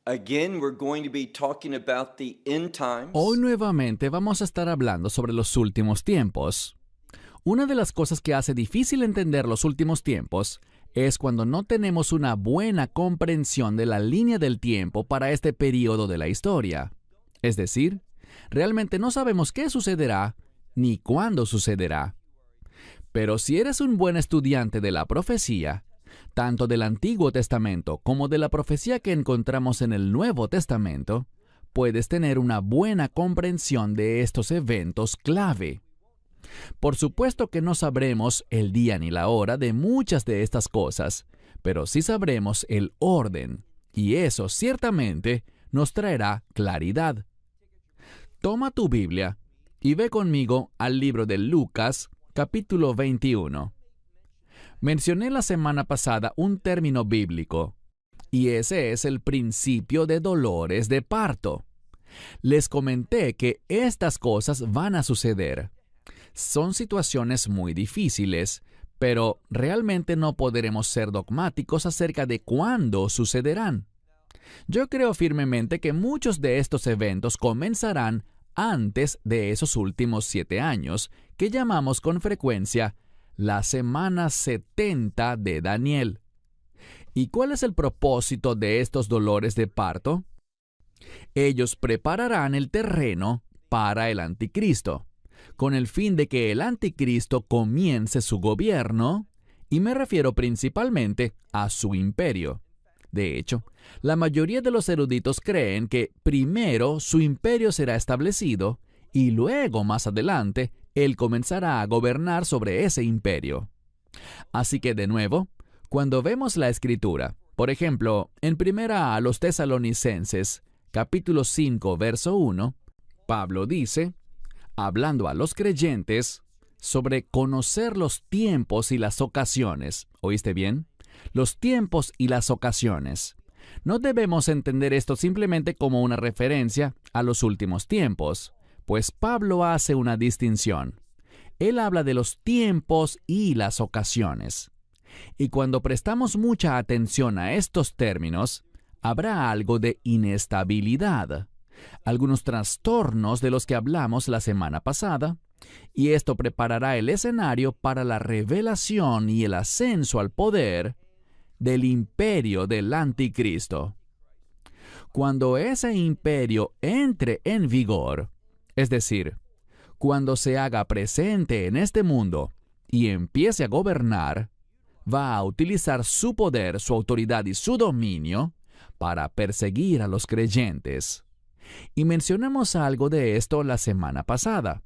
Again, we're going to be talking about the end times. Hoy nuevamente vamos a estar hablando sobre los últimos tiempos. Una de las cosas que hace difícil entender los últimos tiempos es cuando no tenemos una buena comprensión de la línea del tiempo para este periodo de la historia. Es decir, realmente no sabemos qué sucederá ni cuándo sucederá. Pero si eres un buen estudiante de la profecía, tanto del Antiguo Testamento como de la profecía que encontramos en el Nuevo Testamento, puedes tener una buena comprensión de estos eventos clave. Por supuesto que no sabremos el día ni la hora de muchas de estas cosas, pero sí sabremos el orden, y eso ciertamente nos traerá claridad. Toma tu Biblia y ve conmigo al libro de Lucas, capítulo 21. Mencioné la semana pasada un término bíblico, y ese es el principio de dolores de parto. Les comenté que estas cosas van a suceder. Son situaciones muy difíciles, pero realmente no podremos ser dogmáticos acerca de cuándo sucederán. Yo creo firmemente que muchos de estos eventos comenzarán antes de esos últimos 7 años, que llamamos con frecuencia la semana 70 de Daniel. ¿Y cuál es el propósito de estos dolores de parto? Ellos prepararán el terreno para el anticristo, con el fin de que el anticristo comience su gobierno, y me refiero principalmente a su imperio. De hecho, la mayoría de los eruditos creen que primero su imperio será establecido y luego, más adelante, él comenzará a gobernar sobre ese imperio. Así que, de nuevo, cuando vemos la Escritura, por ejemplo, en primera a los Tesalonicenses, capítulo 5, verso 1, Pablo dice, hablando a los creyentes, sobre conocer los tiempos y las ocasiones. ¿Oíste bien? Los tiempos y las ocasiones. No debemos entender esto simplemente como una referencia a los últimos tiempos, pues Pablo hace una distinción. Él habla de los tiempos y las ocasiones. Y cuando prestamos mucha atención a estos términos, habrá algo de inestabilidad, algunos trastornos de los que hablamos la semana pasada, y esto preparará el escenario para la revelación y el ascenso al poder del imperio del anticristo. Cuando ese imperio entre en vigor, es decir, cuando se haga presente en este mundo y empiece a gobernar, va a utilizar su poder, su autoridad y su dominio para perseguir a los creyentes. Y mencionamos algo de esto la semana pasada.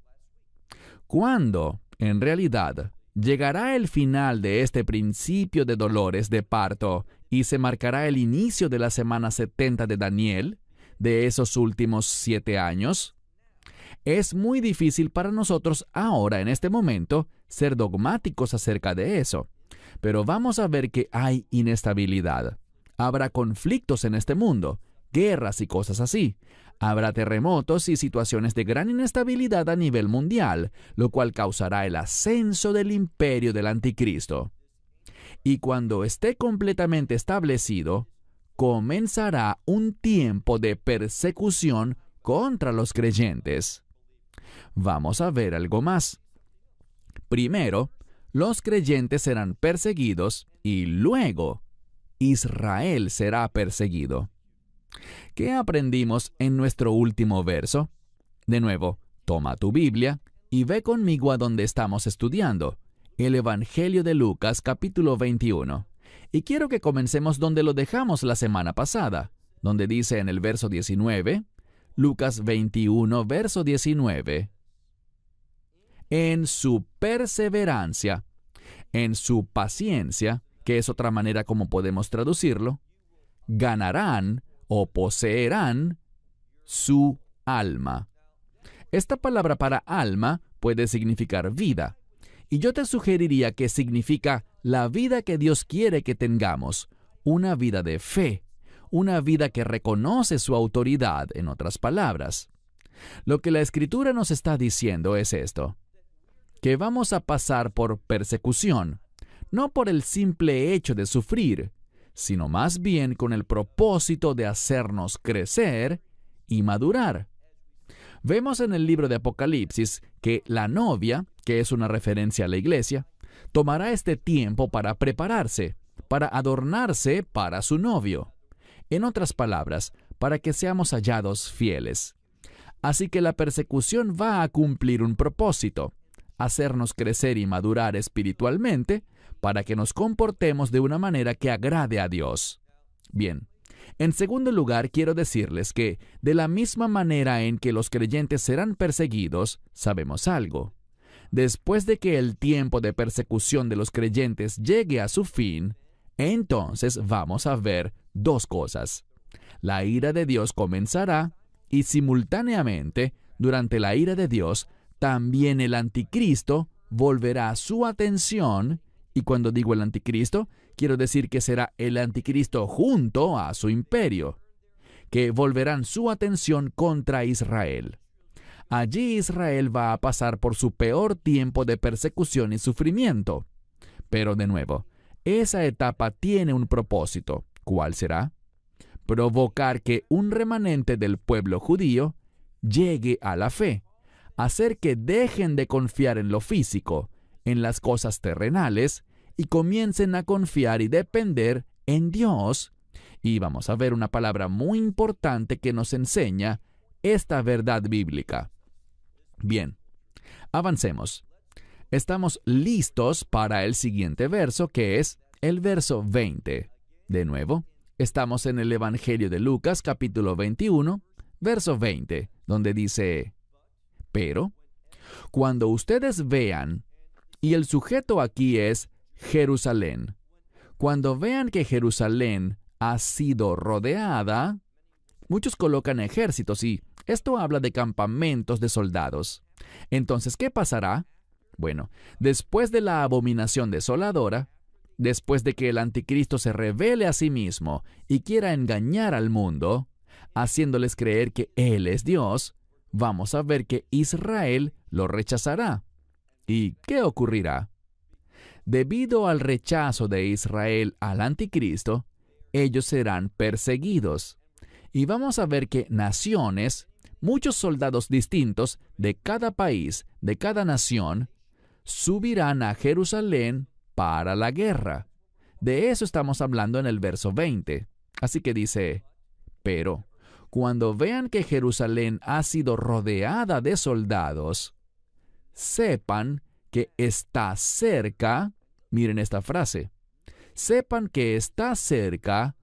¿Cuándo, en realidad, llegará el final de este principio de dolores de parto y se marcará el inicio de la semana 70 de Daniel, de esos últimos 7 años? Es muy difícil para nosotros ahora, en este momento, ser dogmáticos acerca de eso. Pero vamos a ver que hay inestabilidad. Habrá conflictos en este mundo, guerras y cosas así. Habrá terremotos y situaciones de gran inestabilidad a nivel mundial, lo cual causará el ascenso del imperio del anticristo. Y cuando esté completamente establecido, comenzará un tiempo de persecución contra los creyentes. Vamos a ver algo más. Primero, los creyentes serán perseguidos y luego Israel será perseguido. ¿Qué aprendimos en nuestro último verso? De nuevo, toma tu Biblia y ve conmigo a donde estamos estudiando, el Evangelio de Lucas, capítulo 21. Y quiero que comencemos donde lo dejamos la semana pasada, donde dice en el verso 19, Lucas 21, verso 19. En su perseverancia, en su paciencia, que es otra manera como podemos traducirlo, ganarán o poseerán su alma. Esta palabra para alma puede significar vida, y yo te sugeriría que significa la vida que Dios quiere que tengamos, una vida de fe, una vida que reconoce su autoridad, en otras palabras. Lo que la Escritura nos está diciendo es esto, que vamos a pasar por persecución, no por el simple hecho de sufrir, sino más bien con el propósito de hacernos crecer y madurar. Vemos en el libro de Apocalipsis que la novia, que es una referencia a la iglesia, tomará este tiempo para prepararse, para adornarse para su novio. En otras palabras, para que seamos hallados fieles. Así que la persecución va a cumplir un propósito, hacernos crecer y madurar espiritualmente para que nos comportemos de una manera que agrade a Dios. Bien, en segundo lugar, quiero decirles que de la misma manera en que los creyentes serán perseguidos, sabemos algo. Después de que el tiempo de persecución de los creyentes llegue a su fin, entonces vamos a ver dos cosas. La ira de Dios comenzará y simultáneamente, durante la ira de Dios, también el anticristo volverá su atención, y cuando digo el anticristo, quiero decir que será el anticristo junto a su imperio, que volverán su atención contra Israel. Allí Israel va a pasar por su peor tiempo de persecución y sufrimiento. Pero de nuevo, esa etapa tiene un propósito. ¿Cuál será? Provocar que un remanente del pueblo judío llegue a la fe, hacer que dejen de confiar en lo físico, en las cosas terrenales, y comiencen a confiar y depender en Dios. Y vamos a ver una palabra muy importante que nos enseña esta verdad bíblica. Bien, avancemos. Estamos listos para el siguiente verso, que es el verso 20. De nuevo, estamos en el Evangelio de Lucas, capítulo 21, verso 20, donde dice: pero, cuando ustedes vean, y el sujeto aquí es Jerusalén, cuando vean que Jerusalén ha sido rodeada, muchos colocan ejércitos y esto habla de campamentos de soldados. Entonces, ¿qué pasará? Bueno, después de la abominación desoladora, después de que el anticristo se revele a sí mismo y quiera engañar al mundo, haciéndoles creer que Él es Dios, vamos a ver que Israel lo rechazará. ¿Y qué ocurrirá? Debido al rechazo de Israel al anticristo, ellos serán perseguidos. Y vamos a ver que naciones, muchos soldados distintos de cada país, de cada nación, subirán a Jerusalén para la guerra. De eso estamos hablando en el verso 20. Así que dice: pero cuando vean que Jerusalén ha sido rodeada de soldados, sepan que está cerca, miren esta frase, sepan que está cerca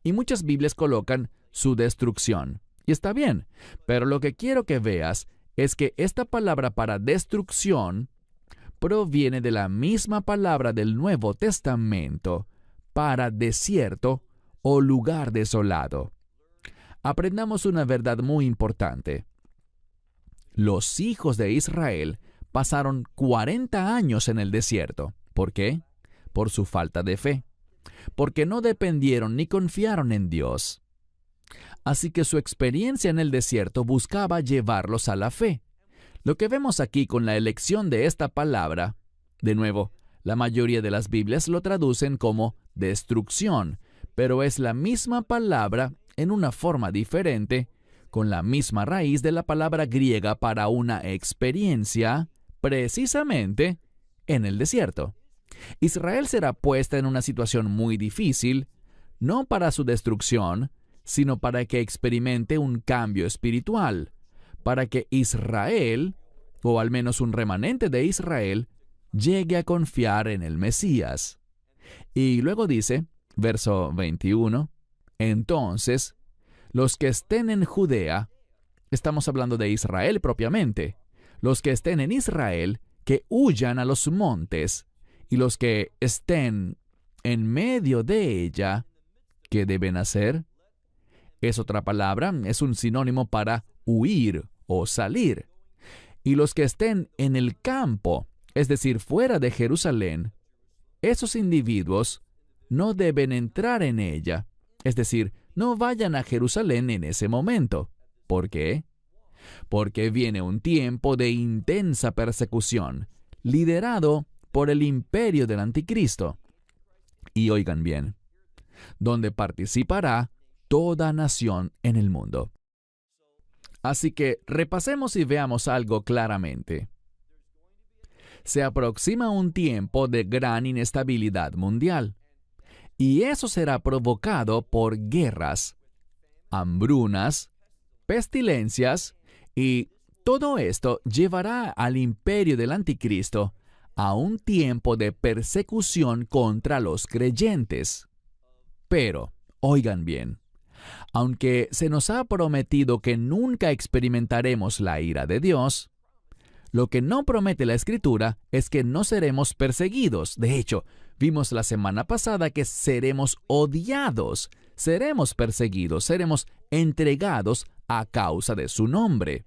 y muchas Biblias colocan su destrucción. Y está bien, pero lo que quiero que veas es que esta palabra para destrucción proviene de la misma palabra del Nuevo Testamento para desierto o lugar desolado. Aprendamos una verdad muy importante. Los hijos de Israel pasaron 40 años en el desierto. ¿Por qué? Por su falta de fe. Porque no dependieron ni confiaron en Dios. Así que su experiencia en el desierto buscaba llevarlos a la fe. Lo que vemos aquí con la elección de esta palabra, de nuevo, la mayoría de las Biblias lo traducen como destrucción, pero es la misma palabra en una forma diferente, con la misma raíz de la palabra griega para una experiencia, precisamente en el desierto. Israel será puesta en una situación muy difícil, no para su destrucción, sino para que experimente un cambio espiritual, para que Israel, o al menos un remanente de Israel, llegue a confiar en el Mesías. Y luego dice, verso 21, entonces, los que estén en Judea, estamos hablando de Israel propiamente, los que estén en Israel, que huyan a los montes, y los que estén en medio de ella, ¿qué deben hacer? Es otra palabra, es un sinónimo para huir o salir. Y los que estén en el campo, es decir, fuera de Jerusalén, esos individuos no deben entrar en ella, es decir, no vayan a Jerusalén en ese momento. ¿Por qué? Porque viene un tiempo de intensa persecución, liderado por el imperio del anticristo. Y oigan bien, donde participará toda nación en el mundo. Así que repasemos y veamos algo claramente. Se aproxima un tiempo de gran inestabilidad mundial, y eso será provocado por guerras, hambrunas, pestilencias, y todo esto llevará al imperio del anticristo a un tiempo de persecución contra los creyentes. Pero, oigan bien, aunque se nos ha prometido que nunca experimentaremos la ira de Dios, lo que no promete la Escritura es que no seremos perseguidos. De hecho, vimos la semana pasada que seremos odiados, seremos perseguidos, seremos entregados a causa de su nombre.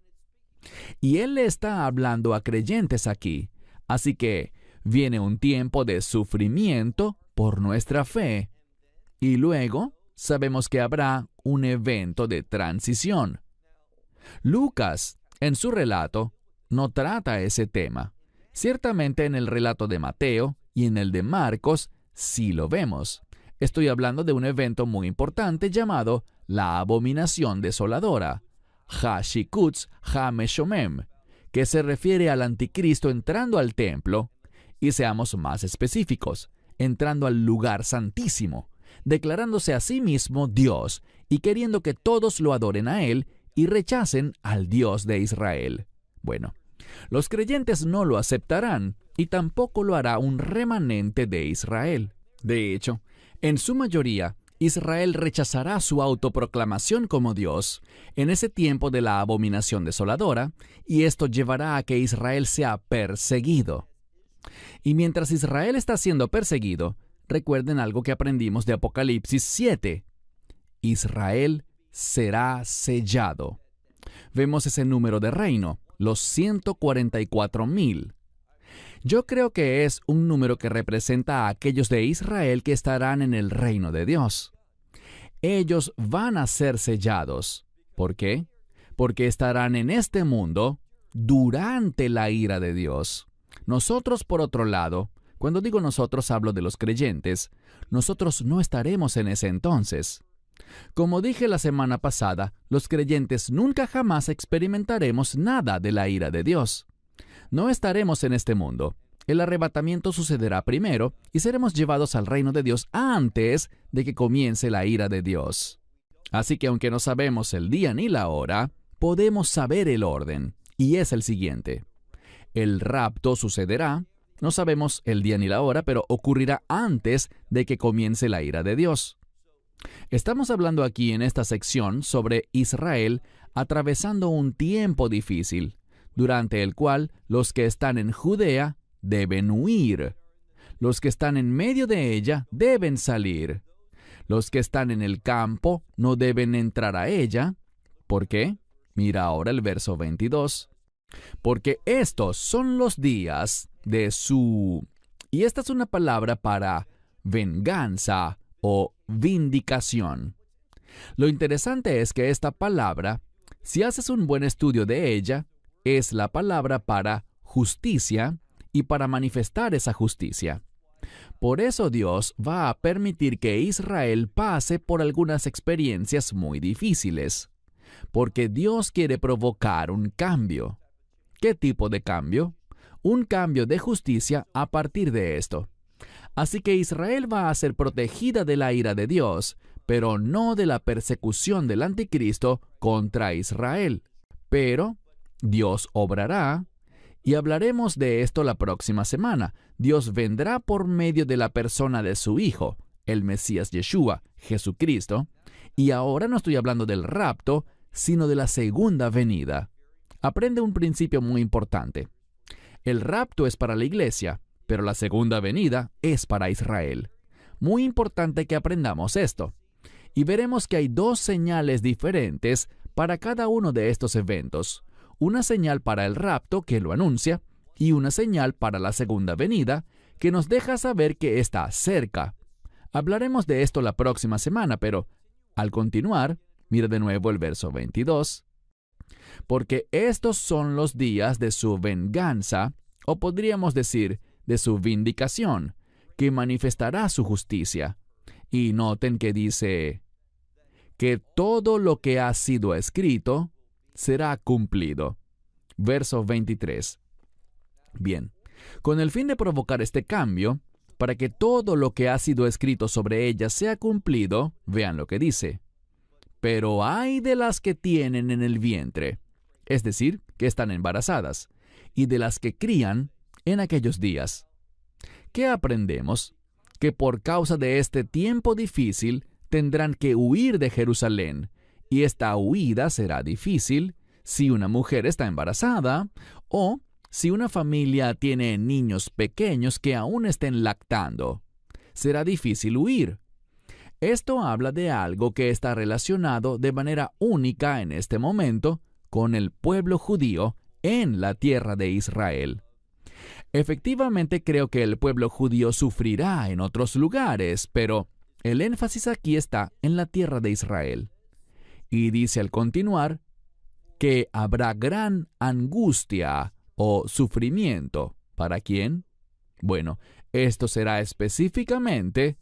Y Él le está hablando a creyentes aquí. Así que viene un tiempo de sufrimiento por nuestra fe. Y luego sabemos que habrá un evento de transición. Lucas, en su relato, no trata ese tema. Ciertamente en el relato de Mateo y en el de Marcos sí lo vemos. Estoy hablando de un evento muy importante llamado la abominación desoladora, Ha-Shikutz Ha-Meshomem, que se refiere al anticristo entrando al templo, y seamos más específicos, entrando al lugar santísimo, declarándose a sí mismo Dios y queriendo que todos lo adoren a Él y rechacen al Dios de Israel. Bueno, los creyentes no lo aceptarán y tampoco lo hará un remanente de Israel. De hecho, en su mayoría, Israel rechazará su autoproclamación como Dios en ese tiempo de la abominación desoladora, y esto llevará a que Israel sea perseguido. Y mientras Israel está siendo perseguido, recuerden algo que aprendimos de Apocalipsis 7. Israel será sellado. Vemos ese número de reino, los 144,000. Yo creo que es un número que representa a aquellos de Israel que estarán en el reino de Dios. Ellos van a ser sellados. ¿Por qué? Porque estarán en este mundo durante la ira de Dios. Nosotros, por otro lado, cuando digo nosotros hablo de los creyentes, nosotros no estaremos en ese entonces. Como dije la semana pasada, los creyentes nunca jamás experimentaremos nada de la ira de Dios. No estaremos en este mundo. El arrebatamiento sucederá primero y seremos llevados al reino de Dios antes de que comience la ira de Dios. Así que aunque no sabemos el día ni la hora, podemos saber el orden, y es el siguiente. El rapto sucederá, no sabemos el día ni la hora, pero ocurrirá antes de que comience la ira de Dios. Estamos hablando aquí en esta sección sobre Israel atravesando un tiempo difícil, durante el cual los que están en Judea deben huir. Los que están en medio de ella deben salir. Los que están en el campo no deben entrar a ella. ¿Por qué? Mira ahora el verso 22. Porque estos son los días de su... Y esta es una palabra para venganza o vindicación. Lo interesante es que esta palabra, si haces un buen estudio de ella, es la palabra para justicia y para manifestar esa justicia. Por eso Dios va a permitir que Israel pase por algunas experiencias muy difíciles, porque Dios quiere provocar un cambio. ¿Qué tipo de cambio? Un cambio de justicia a partir de esto. Así que Israel va a ser protegida de la ira de Dios, pero no de la persecución del anticristo contra Israel. Pero Dios obrará, y hablaremos de esto la próxima semana. Dios vendrá por medio de la persona de su Hijo, el Mesías Yeshua, Jesucristo, y ahora no estoy hablando del rapto, sino de la segunda venida. Aprende un principio muy importante. El rapto es para la iglesia, pero la segunda venida es para Israel. Muy importante que aprendamos esto. Y veremos que hay dos señales diferentes para cada uno de estos eventos. Una señal para el rapto, que lo anuncia, y una señal para la segunda venida, que nos deja saber que está cerca. Hablaremos de esto la próxima semana, pero al continuar, mira de nuevo el verso 22. Porque estos son los días de su venganza, o podríamos decir, de su vindicación, que manifestará su justicia. Y noten que dice que todo lo que ha sido escrito será cumplido. Verso 23. Bien, con el fin de provocar este cambio, para que todo lo que ha sido escrito sobre ella sea cumplido, vean lo que dice. Pero hay de las que tienen en el vientre, es decir, que están embarazadas, y de las que crían en aquellos días. ¿Qué aprendemos? Que por causa de este tiempo difícil tendrán que huir de Jerusalén, y esta huida será difícil si una mujer está embarazada o si una familia tiene niños pequeños que aún estén lactando. Será difícil huir. Esto habla de algo que está relacionado de manera única en este momento con el pueblo judío en la tierra de Israel. Efectivamente, creo que el pueblo judío sufrirá en otros lugares, pero el énfasis aquí está en la tierra de Israel. Y dice al continuar que habrá gran angustia o sufrimiento. ¿Para quién? Bueno, esto será específicamente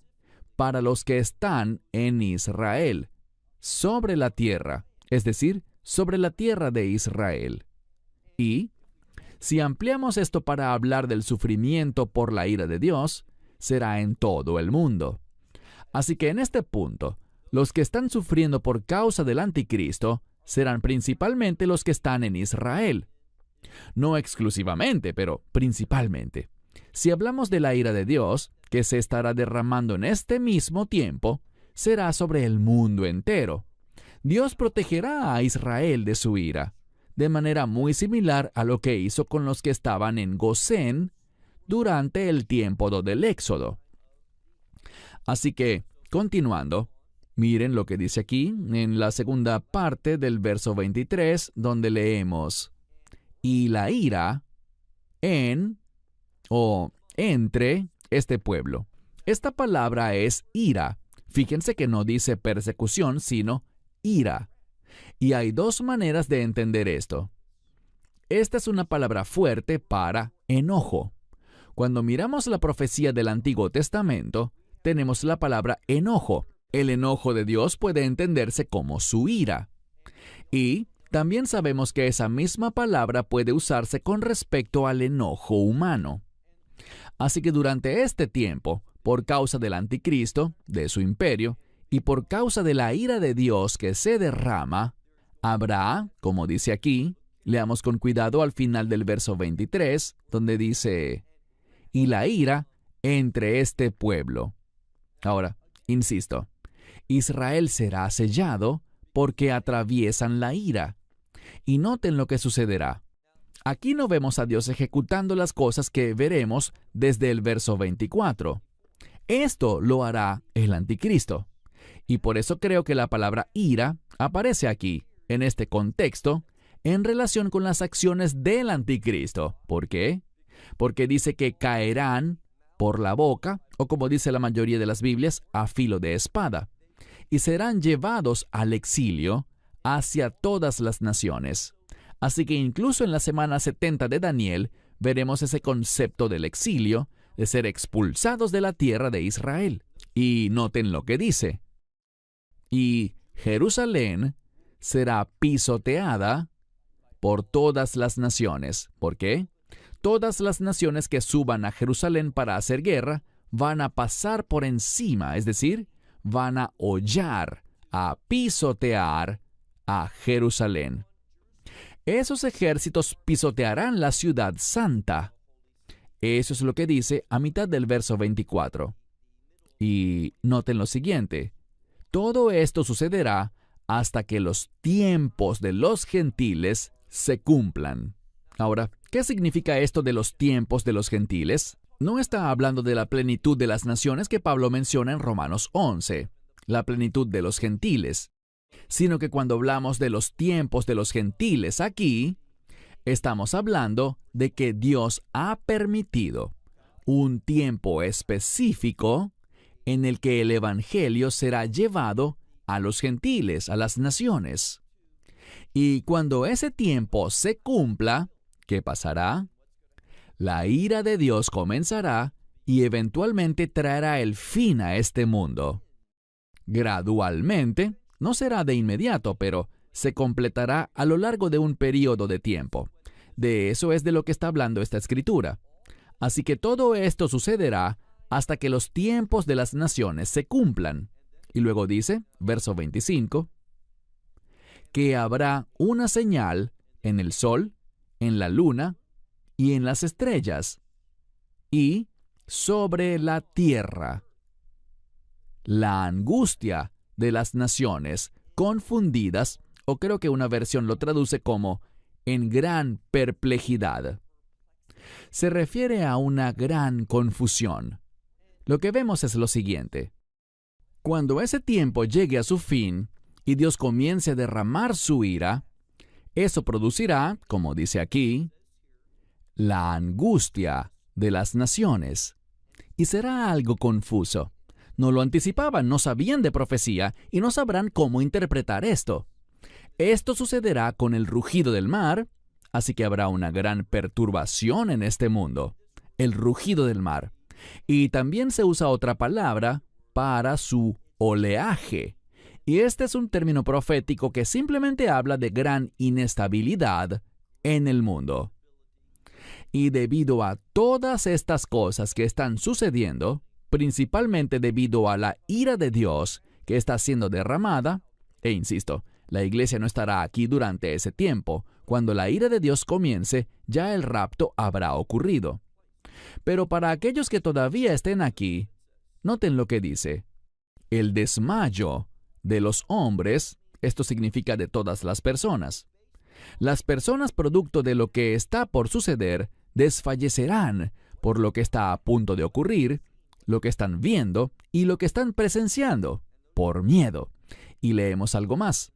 para los que están en Israel, sobre la tierra, es decir, sobre la tierra de Israel. Y si ampliamos esto para hablar del sufrimiento por la ira de Dios, será en todo el mundo. Así que en este punto, los que están sufriendo por causa del anticristo serán principalmente los que están en Israel. No exclusivamente, pero principalmente. Si hablamos de la ira de Dios, que se estará derramando en este mismo tiempo, será sobre el mundo entero. Dios protegerá a Israel de su ira, de manera muy similar a lo que hizo con los que estaban en Gosén durante el tiempo del Éxodo. Así que, continuando, miren lo que dice aquí en la segunda parte del verso 23, donde leemos: y la ira en o entre este pueblo. Esta palabra es ira. Fíjense que no dice persecución, sino ira. Y hay dos maneras de entender esto. Esta es una palabra fuerte para enojo. Cuando miramos la profecía del Antiguo Testamento, tenemos la palabra enojo. El enojo de Dios puede entenderse como su ira. Y también sabemos que esa misma palabra puede usarse con respecto al enojo humano. Así que durante este tiempo, por causa del anticristo, de su imperio, y por causa de la ira de Dios que se derrama, habrá, como dice aquí, leamos con cuidado al final del verso 23, donde dice: y la ira entre este pueblo. Ahora, insisto, Israel será sellado porque atraviesan la ira. Y noten lo que sucederá. Aquí no vemos a Dios ejecutando las cosas que veremos desde el verso 24. Esto lo hará el anticristo. Y por eso creo que la palabra ira aparece aquí, en este contexto, en relación con las acciones del anticristo. ¿Por qué? Porque dice que caerán por la boca, o como dice la mayoría de las Biblias, a filo de espada, y serán llevados al exilio hacia todas las naciones. Así que incluso en la semana 70 de Daniel veremos ese concepto del exilio, de ser expulsados de la tierra de Israel. Y noten lo que dice: y Jerusalén será pisoteada por todas las naciones. ¿Por qué? Todas las naciones que suban a Jerusalén para hacer guerra van a pasar por encima, es decir, van a hollar, a pisotear a Jerusalén. Esos ejércitos pisotearán la ciudad santa. Eso es lo que dice a mitad del verso 24. Y noten lo siguiente: todo esto sucederá hasta que los tiempos de los gentiles se cumplan. Ahora, ¿qué significa esto de los tiempos de los gentiles? No está hablando de la plenitud de las naciones que Pablo menciona en Romanos 11, la plenitud de los gentiles, sino que cuando hablamos de los tiempos de los gentiles aquí, estamos hablando de que Dios ha permitido un tiempo específico en el que el Evangelio será llevado a los gentiles, a las naciones. Y cuando ese tiempo se cumpla, ¿qué pasará? La ira de Dios comenzará y eventualmente traerá el fin a este mundo. gradualmente, no será de inmediato, pero se completará a lo largo de un periodo de tiempo. De eso es de lo que está hablando esta escritura. Así que todo esto sucederá hasta que los tiempos de las naciones se cumplan. Y luego dice, verso 25, que habrá una señal en el sol, en la luna y en las estrellas, y sobre la tierra. La angustia de las naciones confundidas, o creo que una versión lo traduce como en gran perplejidad. Se refiere a una gran confusión. Lo que vemos es lo siguiente. Cuando ese tiempo llegue a su fin y Dios comience a derramar su ira, eso producirá, como dice aquí, la angustia de las naciones. Y será algo confuso. No lo anticipaban, no sabían de profecía y no sabrán cómo interpretar esto. Esto sucederá con el rugido del mar, así que habrá una gran perturbación en este mundo. El rugido del mar. Y también se usa otra palabra para su oleaje. Y este es un término profético que simplemente habla de gran inestabilidad en el mundo. Y debido a todas estas cosas que están sucediendo, principalmente debido a la ira de Dios que está siendo derramada, e insisto, la iglesia no estará aquí durante ese tiempo. Cuando la ira de Dios comience, ya el rapto habrá ocurrido. Pero para aquellos que todavía estén aquí, noten lo que dice. El desmayo de los hombres, esto significa de todas las personas. Las personas producto de lo que está por suceder desfallecerán por lo que está a punto de ocurrir, lo que están viendo y lo que están presenciando, por miedo. Y leemos algo más.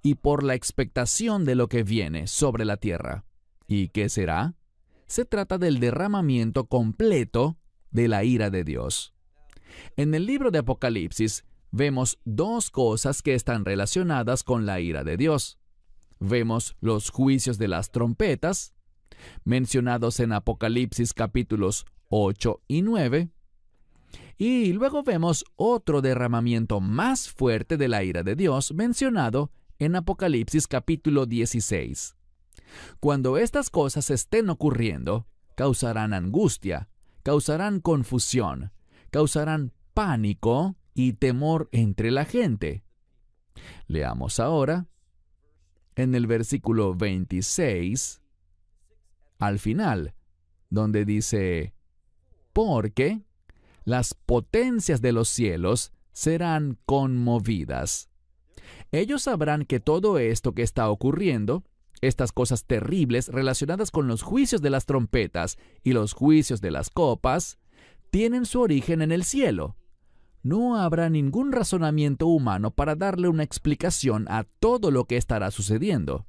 Y por la expectación de lo que viene sobre la tierra. ¿Y qué será? Se trata del derramamiento completo de la ira de Dios. En el libro de Apocalipsis vemos dos cosas que están relacionadas con la ira de Dios. Vemos los juicios de las trompetas, mencionados en Apocalipsis capítulos 8 y 9, y luego vemos otro derramamiento más fuerte de la ira de Dios mencionado en Apocalipsis capítulo 16. Cuando estas cosas estén ocurriendo, causarán angustia, causarán confusión, causarán pánico y temor entre la gente. Leamos ahora en el versículo 26, al final, donde dice, porque las potencias de los cielos serán conmovidas. Ellos sabrán que todo esto que está ocurriendo, estas cosas terribles relacionadas con los juicios de las trompetas y los juicios de las copas, tienen su origen en el cielo. No habrá ningún razonamiento humano para darle una explicación a todo lo que estará sucediendo.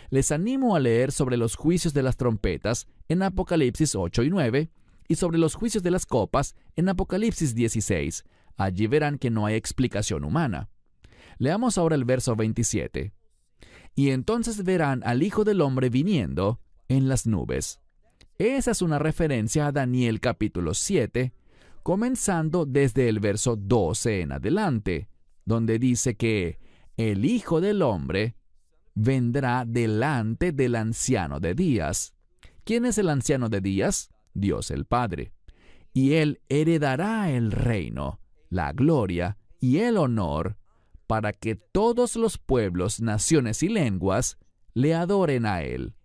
Les animo a leer sobre los juicios de las trompetas en Apocalipsis 8 y 9 y sobre los juicios de las copas en Apocalipsis 16. Allí verán que no hay explicación humana. Leamos ahora el verso 27. Y entonces verán al Hijo del Hombre viniendo en las nubes. Esa es una referencia a Daniel capítulo 7, comenzando desde el verso 12 en adelante, donde dice que el Hijo del Hombre vendrá delante del anciano de días. ¿Quién es el anciano de días? Dios el Padre. Y él heredará el reino, la gloria y el honor, para que todos los pueblos, naciones y lenguas le adoren a él.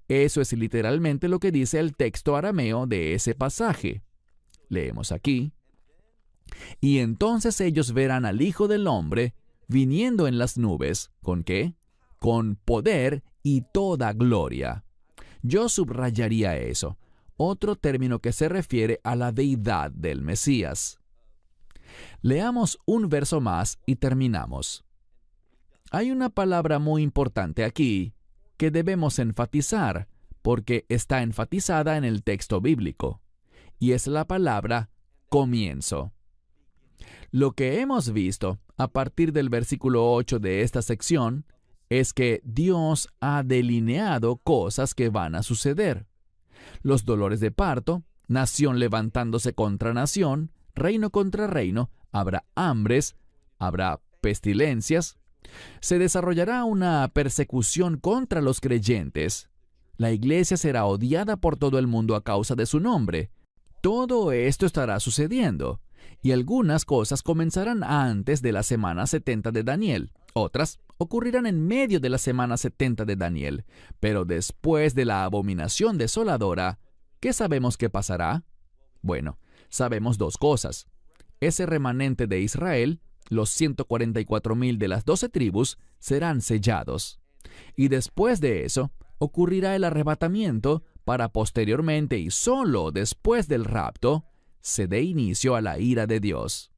Eso es literalmente lo que dice el texto arameo de ese pasaje. Leemos aquí. Y entonces ellos verán al Hijo del Hombre viniendo en las nubes. ¿Con qué? Con poder y toda gloria. Yo subrayaría eso. Otro término que se refiere a la deidad del Mesías. Leamos un verso más y terminamos. Hay una palabra muy importante aquí que debemos enfatizar porque está enfatizada en el texto bíblico, y es la palabra comienzo. Lo que hemos visto a partir del versículo 8 de esta sección es que Dios ha delineado cosas que van a suceder. Los dolores de parto, nación levantándose contra nación, reino contra reino, habrá hambres, habrá pestilencias, se desarrollará una persecución contra los creyentes. La iglesia será odiada por todo el mundo a causa de su nombre. Todo esto estará sucediendo, y algunas cosas comenzarán antes de la semana 70 de Daniel. Otras ocurrirán en medio de la semana 70 de Daniel. Pero después de la abominación desoladora, ¿qué sabemos que pasará? Bueno, sabemos dos cosas. Ese remanente de Israel, los 144,000 de las 12 tribus, serán sellados. Y después de eso, ocurrirá el arrebatamiento para posteriormente y solo después del rapto, se dé inicio a la ira de Dios.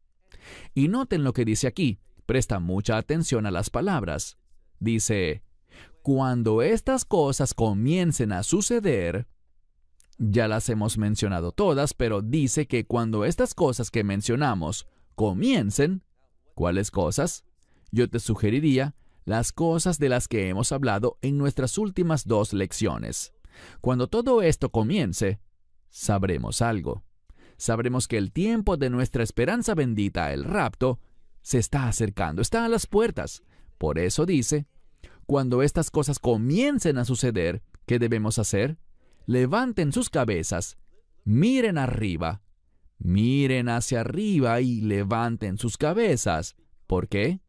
Y noten lo que dice aquí, presta mucha atención a las palabras. Dice, cuando estas cosas comiencen a suceder, ya las hemos mencionado todas, pero dice que cuando estas cosas que mencionamos comiencen, ¿cuáles cosas? Yo te sugeriría las cosas de las que hemos hablado en nuestras últimas 2 lecciones. Cuando todo esto comience, sabremos algo. Sabremos que el tiempo de nuestra esperanza bendita, el rapto, se está acercando, está a las puertas. Por eso dice, cuando estas cosas comiencen a suceder, ¿qué debemos hacer? Levanten sus cabezas, miren arriba, miren hacia arriba y levanten sus cabezas. ¿Por qué?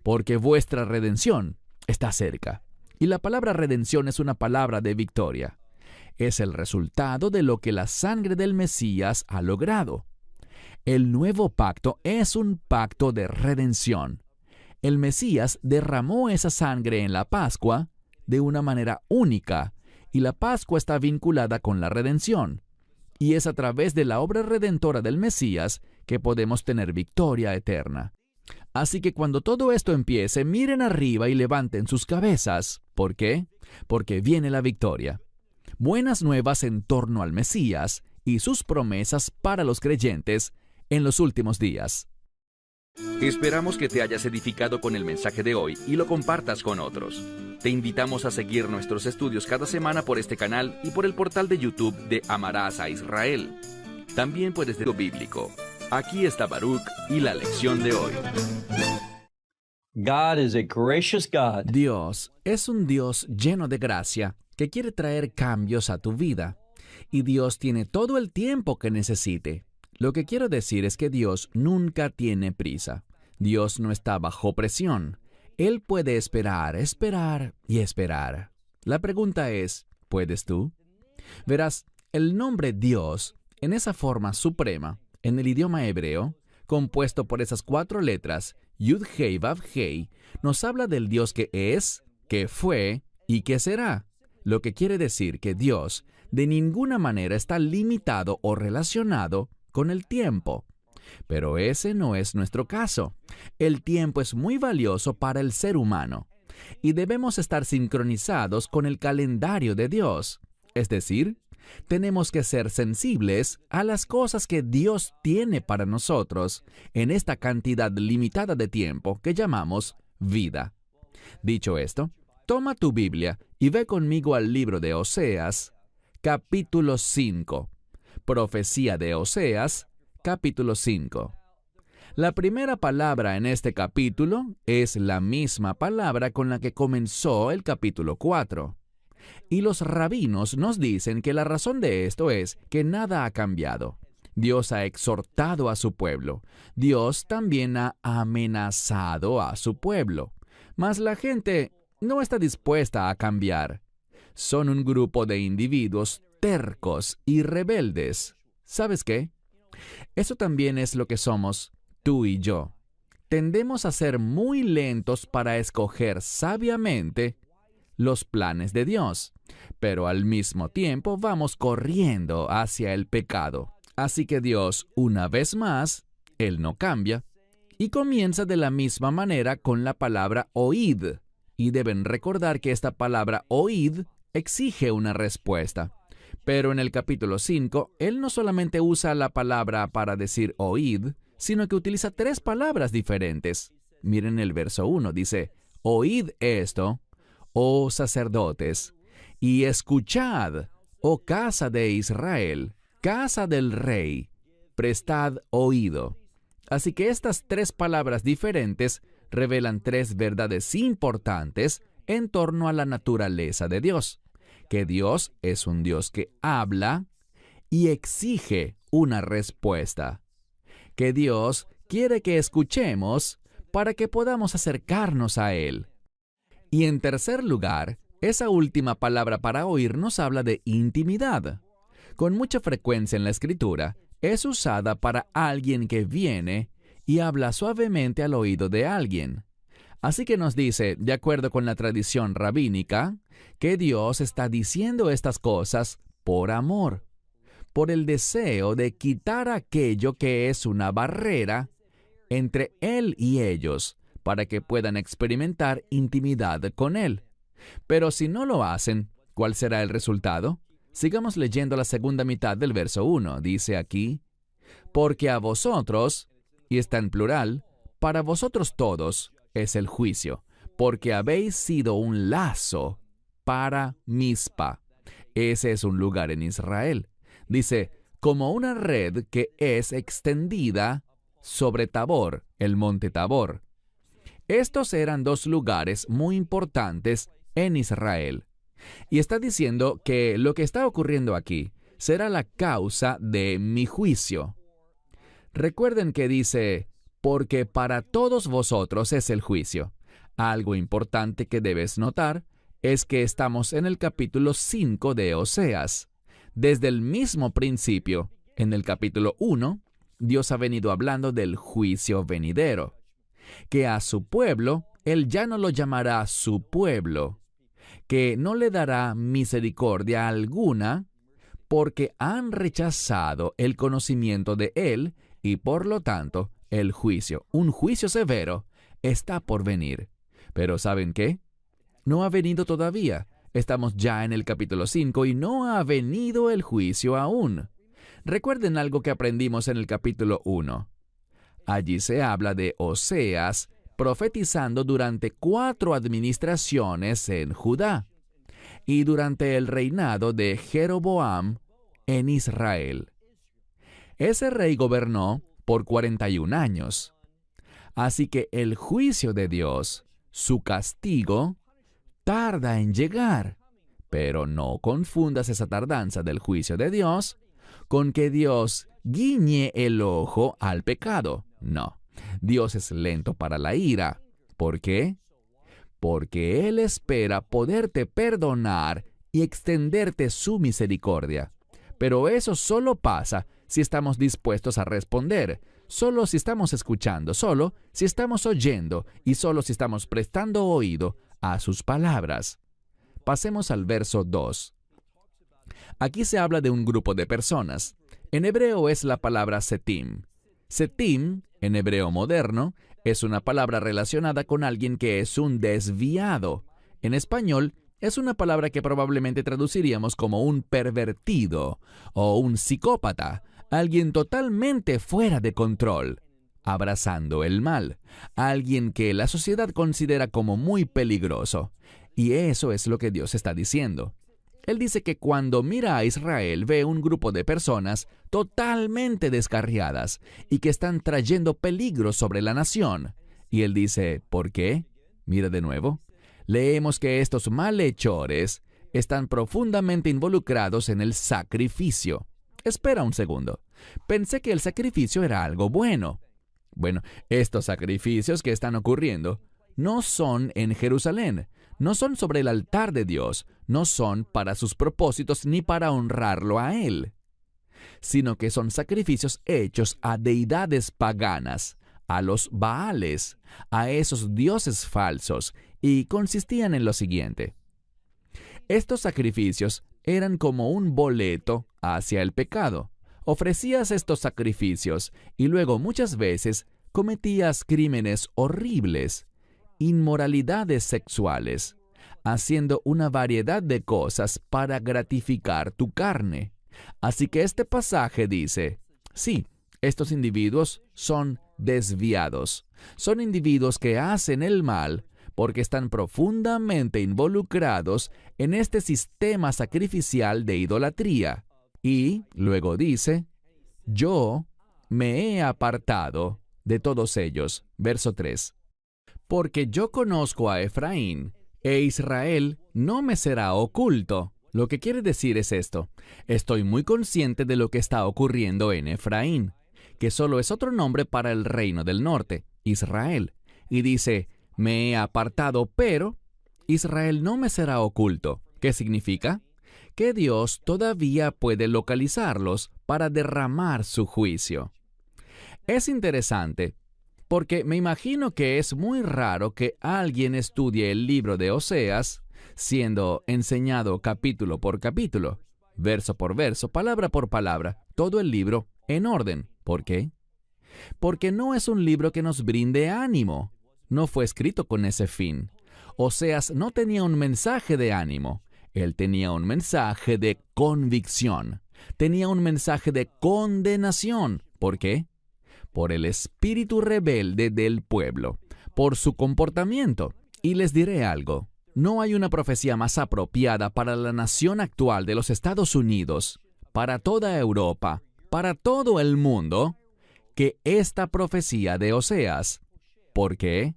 Porque vuestra redención está cerca. Y la palabra redención es una palabra de victoria. Es el resultado de lo que la sangre del Mesías ha logrado. El nuevo pacto es un pacto de redención. El Mesías derramó esa sangre en la Pascua de una manera única, y la Pascua está vinculada con la redención. Y es a través de la obra redentora del Mesías que podemos tener victoria eterna. Así que cuando todo esto empiece, miren arriba y levanten sus cabezas. ¿Por qué? Porque viene la victoria. Buenas nuevas en torno al Mesías y sus promesas para los creyentes en los últimos días. Esperamos que te hayas edificado con el mensaje de hoy y lo compartas con otros. Te invitamos a seguir nuestros estudios cada semana por este canal y por el portal de YouTube de Amarás a Israel. También puedes leer bíblico. Aquí está Baruch y la lección de hoy. God is a gracious God. Dios es un Dios lleno de gracia que quiere traer cambios a tu vida. Y Dios tiene todo el tiempo que necesite. Lo que quiero decir es que Dios nunca tiene prisa. Dios no está bajo presión. Él puede esperar, esperar y esperar. La pregunta es, ¿puedes tú? Verás, el nombre Dios, en esa forma suprema, en el idioma hebreo, compuesto por esas 4 letras, Yud-Hei Vav-Hei, nos habla del Dios que es, que fue y que será. Lo que quiere decir que Dios de ninguna manera está limitado o relacionado con el tiempo. Pero ese no es nuestro caso. El tiempo es muy valioso para el ser humano y debemos estar sincronizados con el calendario de Dios. Es decir, tenemos que ser sensibles a las cosas que Dios tiene para nosotros en esta cantidad limitada de tiempo que llamamos vida. Dicho esto, toma tu Biblia y ve conmigo al libro de Oseas, capítulo 5. Profecía de Oseas, capítulo 5. La primera palabra en este capítulo es la misma palabra con la que comenzó el capítulo 4. Y los rabinos nos dicen que la razón de esto es que nada ha cambiado. Dios ha exhortado a su pueblo. Dios también ha amenazado a su pueblo. Mas la gente no está dispuesta a cambiar. Son un grupo de individuos tercos y rebeldes. ¿Sabes qué? Eso también es lo que somos tú y yo. Tendemos a ser muy lentos para escoger sabiamente los planes de Dios, pero al mismo tiempo vamos corriendo hacia el pecado. Así que Dios, una vez más, Él no cambia, y comienza de la misma manera con la palabra oíd. Y deben recordar que esta palabra oíd exige una respuesta. Pero en el capítulo 5, Él no solamente usa la palabra para decir oíd, sino que utiliza 3 palabras diferentes. Miren el verso 1, dice, oíd esto, oh sacerdotes, y escuchad, oh casa de Israel, casa del rey, prestad oído. Así que estas tres palabras diferentes revelan tres verdades importantes en torno a la naturaleza de Dios. Que Dios es un Dios que habla y exige una respuesta. Que Dios quiere que escuchemos para que podamos acercarnos a Él. Y en tercer lugar, esa última palabra para oír nos habla de intimidad. Con mucha frecuencia en la Escritura, es usada para alguien que viene y habla suavemente al oído de alguien. Así que nos dice, de acuerdo con la tradición rabínica, que Dios está diciendo estas cosas por amor, por el deseo de quitar aquello que es una barrera entre Él y ellos, para que puedan experimentar intimidad con Él. Pero si no lo hacen, ¿cuál será el resultado? Sigamos leyendo la segunda mitad del verso 1. Dice aquí, porque a vosotros, y está en plural, para vosotros todos es el juicio, porque habéis sido un lazo para Mizpa. Ese es un lugar en Israel. Dice, como una red que es extendida sobre Tabor, el monte Tabor. Estos eran dos lugares muy importantes en Israel. Y está diciendo que lo que está ocurriendo aquí será la causa de mi juicio. Recuerden que dice, porque para todos vosotros es el juicio. Algo importante que debes notar es que estamos en el capítulo 5 de Oseas. Desde el mismo principio, en el capítulo 1, Dios ha venido hablando del juicio venidero, que a su pueblo Él ya no lo llamará su pueblo, que no le dará misericordia alguna, porque han rechazado el conocimiento de Él y por lo tanto el juicio, un juicio severo, está por venir. Pero ¿saben qué? No ha venido todavía. Estamos ya en el capítulo 5 y no ha venido el juicio aún. Recuerden algo que aprendimos en el capítulo 1. Allí se habla de Oseas profetizando durante 4 administraciones en Judá y durante el reinado de Jeroboam en Israel. Ese rey gobernó por 41 años. Así que el juicio de Dios, su castigo, tarda en llegar. Pero no confundas esa tardanza del juicio de Dios con que Dios guiñe el ojo al pecado. No, Dios es lento para la ira. ¿Por qué? Porque Él espera poderte perdonar y extenderte su misericordia. Pero eso solo pasa si estamos dispuestos a responder, solo si estamos escuchando, solo si estamos oyendo y solo si estamos prestando oído a sus palabras. Pasemos al verso 2. Aquí se habla de un grupo de personas. En hebreo es la palabra setim. Setim, en hebreo moderno, es una palabra relacionada con alguien que es un desviado. En español, es una palabra que probablemente traduciríamos como un pervertido o un psicópata, alguien totalmente fuera de control, abrazando el mal, alguien que la sociedad considera como muy peligroso. Y eso es lo que Dios está diciendo. Él dice que cuando mira a Israel ve un grupo de personas totalmente descarriadas y que están trayendo peligro sobre la nación. Y él dice, ¿por qué? Mira de nuevo. Leemos que estos malhechores están profundamente involucrados en el sacrificio. Espera un segundo. Pensé que el sacrificio era algo bueno. Bueno, estos sacrificios que están ocurriendo no son en Jerusalén, no son sobre el altar de Dios, no son para sus propósitos ni para honrarlo a Él, sino que son sacrificios hechos a deidades paganas, a los Baales, a esos dioses falsos, y consistían en lo siguiente. Estos sacrificios eran como un boleto hacia el pecado. Ofrecías estos sacrificios y luego muchas veces cometías crímenes horribles, inmoralidades sexuales, haciendo una variedad de cosas para gratificar tu carne. Así que este pasaje dice, sí, estos individuos son desviados, son individuos que hacen el mal porque están profundamente involucrados en este sistema sacrificial de idolatría. Y luego dice, yo me he apartado de todos ellos. Verso 3. Porque yo conozco a Efraín, e Israel no me será oculto. Lo que quiere decir es esto: estoy muy consciente de lo que está ocurriendo en Efraín, que solo es otro nombre para el reino del norte, Israel. Y dice, me he apartado, pero Israel no me será oculto. ¿Qué significa? Que Dios todavía puede localizarlos para derramar su juicio. Es interesante, porque me imagino que es muy raro que alguien estudie el libro de Oseas siendo enseñado capítulo por capítulo, verso por verso, palabra por palabra, todo el libro en orden. ¿Por qué? Porque no es un libro que nos brinde ánimo. No fue escrito con ese fin. Oseas no tenía un mensaje de ánimo. Él tenía un mensaje de convicción. Tenía un mensaje de condenación. ¿Por qué? Por el espíritu rebelde del pueblo, por su comportamiento. Y les diré algo. No hay una profecía más apropiada para la nación actual de los Estados Unidos, para toda Europa, para todo el mundo, que esta profecía de Oseas. ¿Por qué?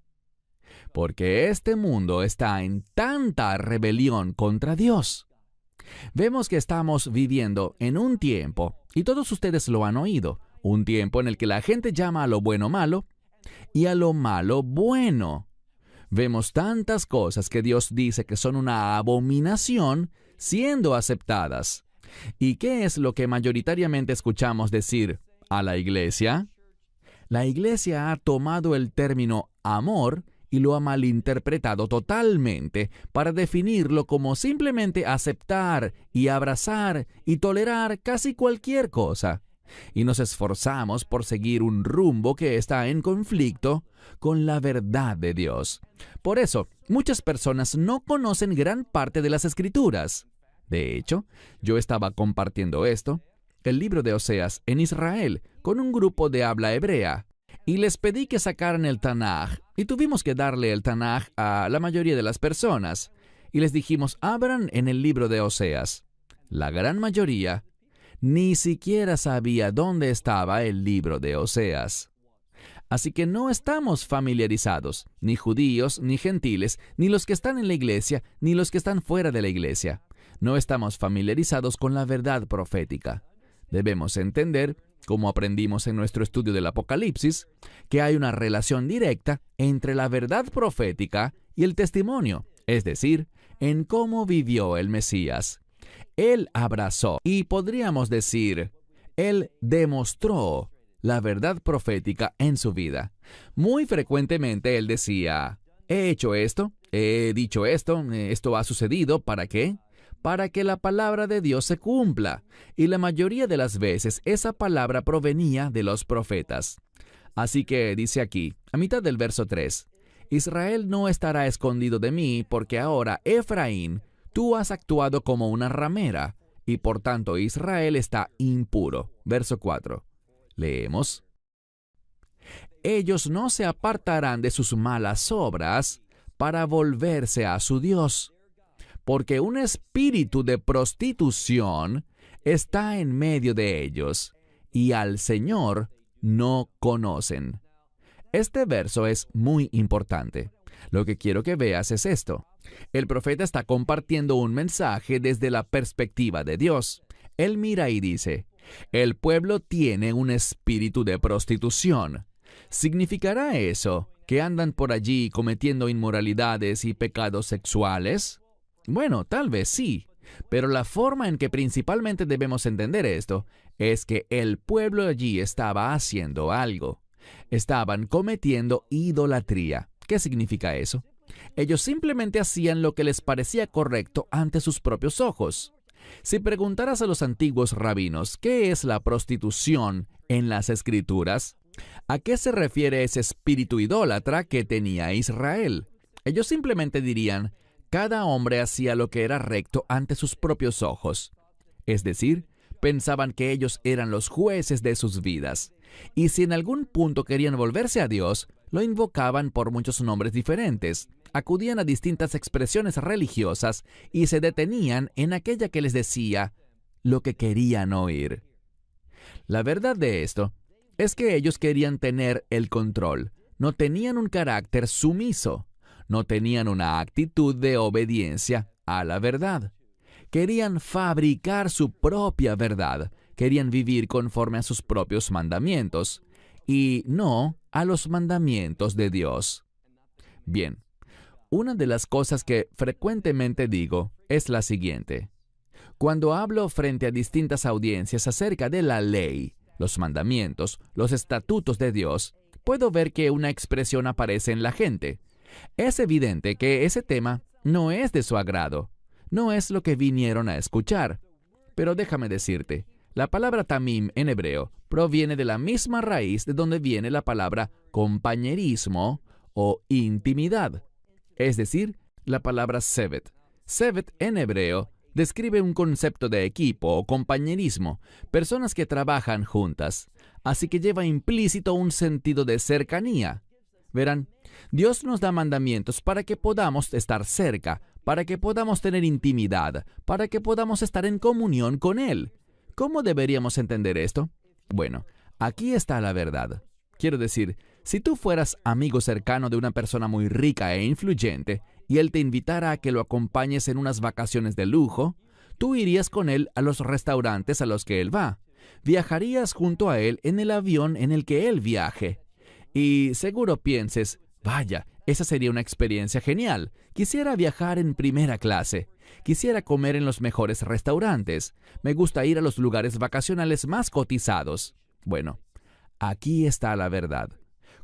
Porque este mundo está en tanta rebelión contra Dios. Vemos que estamos viviendo en un tiempo, y todos ustedes lo han oído, un tiempo en el que la gente llama a lo bueno malo y a lo malo bueno. Vemos tantas cosas que Dios dice que son una abominación siendo aceptadas. ¿Y qué es lo que mayoritariamente escuchamos decir a la iglesia? La iglesia ha tomado el término amor y lo ha malinterpretado totalmente para definirlo como simplemente aceptar y abrazar y tolerar casi cualquier cosa. Y nos esforzamos por seguir un rumbo que está en conflicto con la verdad de Dios. Por eso, muchas personas no conocen gran parte de las Escrituras. De hecho, yo estaba compartiendo el libro de Oseas, en Israel, con un grupo de habla hebrea, y les pedí que sacaran el Tanaj, y tuvimos que darle el Tanaj a la mayoría de las personas, y les dijimos, abran en el libro de Oseas. La gran mayoría ni siquiera sabía dónde estaba el libro de Oseas. Así que no estamos familiarizados, ni judíos, ni gentiles, ni los que están en la iglesia, ni los que están fuera de la iglesia. No estamos familiarizados con la verdad profética. Debemos entender, como aprendimos en nuestro estudio del Apocalipsis, que hay una relación directa entre la verdad profética y el testimonio, es decir, en cómo vivió el Mesías. Él abrazó, y podríamos decir, Él demostró la verdad profética en su vida. Muy frecuentemente Él decía, he hecho esto, he dicho esto, esto ha sucedido, ¿para qué? Para que la palabra de Dios se cumpla. Y la mayoría de las veces esa palabra provenía de los profetas. Así que dice aquí, a mitad del verso 3, Israel no estará escondido de mí, porque ahora, Efraín, tú has actuado como una ramera, y por tanto Israel está impuro. Verso 4. Leemos. Ellos no se apartarán de sus malas obras para volverse a su Dios, porque un espíritu de prostitución está en medio de ellos, y al Señor no conocen. Este verso es muy importante. Lo que quiero que veas es esto. El profeta está compartiendo un mensaje desde la perspectiva de Dios. Él mira y dice, el pueblo tiene un espíritu de prostitución. ¿Significará eso que andan por allí cometiendo inmoralidades y pecados sexuales? Bueno, tal vez sí, pero la forma en que principalmente debemos entender esto es que el pueblo allí estaba haciendo algo. Estaban cometiendo idolatría. ¿Qué significa eso? Ellos simplemente hacían lo que les parecía correcto ante sus propios ojos. Si preguntaras a los antiguos rabinos qué es la prostitución en las Escrituras, ¿a qué se refiere ese espíritu idólatra que tenía Israel? Ellos simplemente dirían, cada hombre hacía lo que era recto ante sus propios ojos. Es decir, pensaban que ellos eran los jueces de sus vidas. Y si en algún punto querían volverse a Dios, lo invocaban por muchos nombres diferentes, acudían a distintas expresiones religiosas y se detenían en aquella que les decía lo que querían oír. La verdad de esto es que ellos querían tener el control. No tenían un carácter sumiso. No tenían una actitud de obediencia a la verdad. Querían fabricar su propia verdad. Querían vivir conforme a sus propios mandamientos y no a los mandamientos de Dios. Bien, una de las cosas que frecuentemente digo es la siguiente. Cuando hablo frente a distintas audiencias acerca de la ley, los mandamientos, los estatutos de Dios, puedo ver que una expresión aparece en la gente. Es evidente que ese tema no es de su agrado, no es lo que vinieron a escuchar. Pero déjame decirte, la palabra tamim en hebreo proviene de la misma raíz de donde viene la palabra compañerismo o intimidad, es decir, la palabra sevet. Sevet en hebreo describe un concepto de equipo o compañerismo, personas que trabajan juntas, así que lleva implícito un sentido de cercanía. Verán, Dios nos da mandamientos para que podamos estar cerca, para que podamos tener intimidad, para que podamos estar en comunión con Él. ¿Cómo deberíamos entender esto? Bueno, aquí está la verdad. Quiero decir, si tú fueras amigo cercano de una persona muy rica e influyente, y él te invitara a que lo acompañes en unas vacaciones de lujo, tú irías con él a los restaurantes a los que él va. Viajarías junto a él en el avión en el que él viaje. Y seguro pienses, vaya, esa sería una experiencia genial. Quisiera viajar en primera clase. Quisiera comer en los mejores restaurantes. Me gusta ir a los lugares vacacionales más cotizados. Bueno, aquí está la verdad.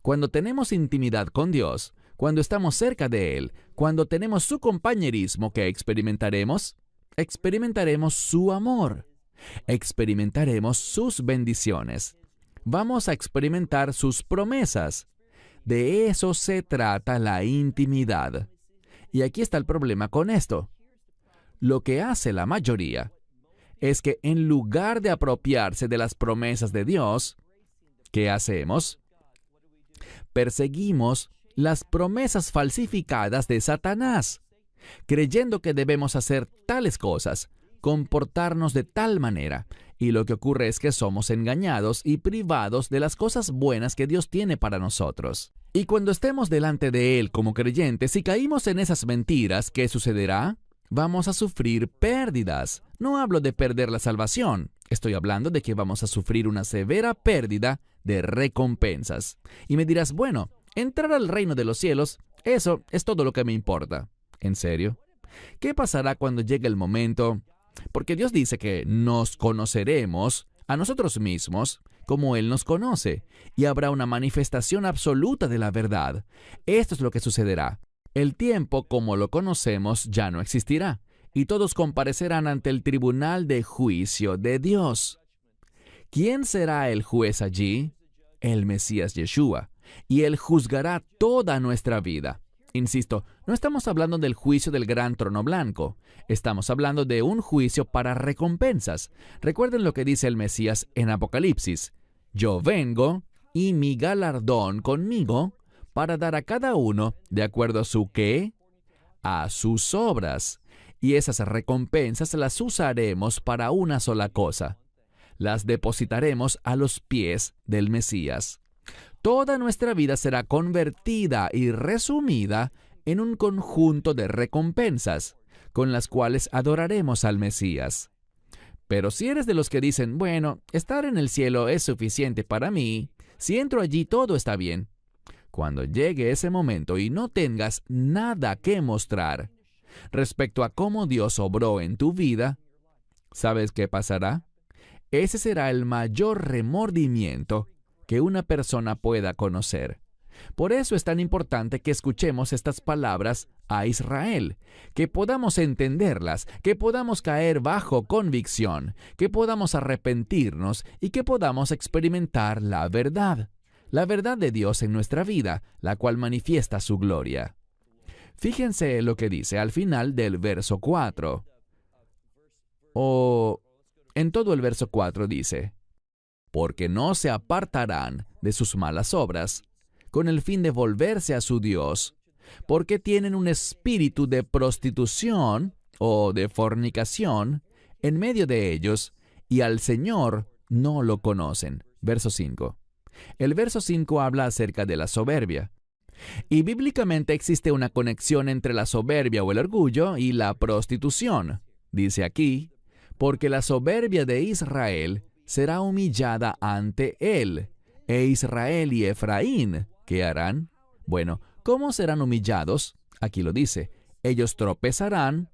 Cuando tenemos intimidad con Dios, cuando estamos cerca de Él, cuando tenemos su compañerismo, ¿qué experimentaremos? Experimentaremos su amor. Experimentaremos sus bendiciones. Vamos a experimentar sus promesas. De eso se trata la intimidad. Y aquí está el problema con esto. Lo que hace la mayoría es que en lugar de apropiarse de las promesas de Dios, ¿qué hacemos? Perseguimos las promesas falsificadas de Satanás, creyendo que debemos hacer tales cosas, comportarnos de tal manera, y lo que ocurre es que somos engañados y privados de las cosas buenas que Dios tiene para nosotros. Y cuando estemos delante de Él como creyentes y caímos en esas mentiras, ¿qué sucederá? Vamos a sufrir pérdidas. No hablo de perder la salvación. Estoy hablando de que vamos a sufrir una severa pérdida de recompensas. Y me dirás, bueno, entrar al reino de los cielos, eso es todo lo que me importa. ¿En serio? ¿Qué pasará cuando llegue el momento? Porque Dios dice que nos conoceremos a nosotros mismos como Él nos conoce, y habrá una manifestación absoluta de la verdad. Esto es lo que sucederá. El tiempo como lo conocemos ya no existirá, y todos comparecerán ante el tribunal de juicio de Dios. ¿Quién será el juez allí? El Mesías Yeshua, y Él juzgará toda nuestra vida. Insisto, no estamos hablando del juicio del gran trono blanco. Estamos hablando de un juicio para recompensas. Recuerden lo que dice el Mesías en Apocalipsis. Yo vengo y mi galardón conmigo para dar a cada uno de acuerdo a su ¿qué? A sus obras. Y esas recompensas las usaremos para una sola cosa. Las depositaremos a los pies del Mesías. Toda nuestra vida será convertida y resumida en un conjunto de recompensas, con las cuales adoraremos al Mesías. Pero si eres de los que dicen, bueno, estar en el cielo es suficiente para mí, si entro allí todo está bien. Cuando llegue ese momento y no tengas nada que mostrar respecto a cómo Dios obró en tu vida, ¿sabes qué pasará? Ese será el mayor remordimiento que una persona pueda conocer. Por eso es tan importante que escuchemos estas palabras a Israel, que podamos entenderlas, que podamos caer bajo convicción, que podamos arrepentirnos y que podamos experimentar la verdad de Dios en nuestra vida, la cual manifiesta su gloria. Fíjense lo que dice al final del verso 4. En todo el verso 4 dice, porque no se apartarán de sus malas obras, con el fin de volverse a su Dios, porque tienen un espíritu de prostitución o de fornicación en medio de ellos, y al Señor no lo conocen. Verso 5. El verso 5 habla acerca de la soberbia. Y bíblicamente existe una conexión entre la soberbia o el orgullo y la prostitución. Dice aquí, porque la soberbia de Israel será humillada ante él, e Israel y Efraín, ¿qué harán? Bueno, ¿cómo serán humillados? Aquí lo dice, ellos tropezarán,